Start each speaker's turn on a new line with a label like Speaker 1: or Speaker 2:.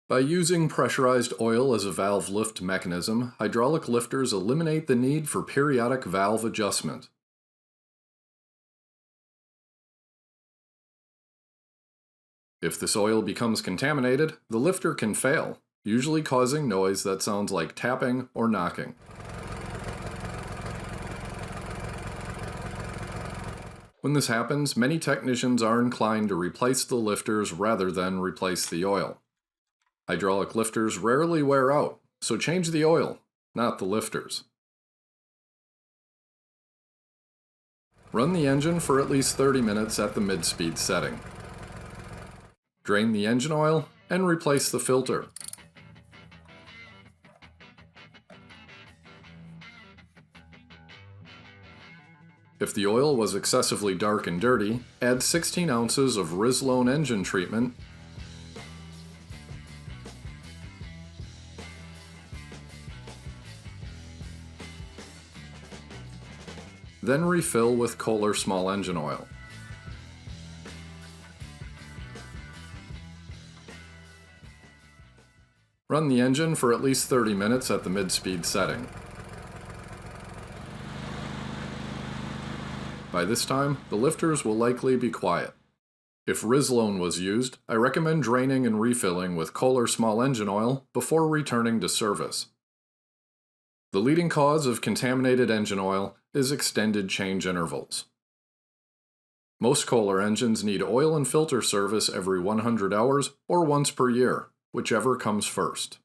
Speaker 1: By using pressurized oil as a valve lift mechanism, hydraulic lifters eliminate the need for periodic valve adjustment. If this oil becomes contaminated, the lifter can fail, usually causing noise that sounds like tapping or knocking. When this happens, many technicians are inclined to replace the lifters rather than replace the oil. Hydraulic lifters rarely wear out, so change the oil, not the lifters. Run the engine for at least 30 minutes at the mid-speed setting. Drain the engine oil and replace the filter. If the oil was excessively dark and dirty, add 16 ounces of Rehlko engine treatment, then refill with Kohler small engine oil. Run the engine for at least 30 minutes at the mid-speed setting. By this time, the lifters will likely be quiet. If Rehlko was used, I recommend draining and refilling with Kohler small engine oil before returning to service. The leading cause of contaminated engine oil is extended change intervals. Most Kohler engines need oil and filter service every 100 hours or once per year, whichever comes first.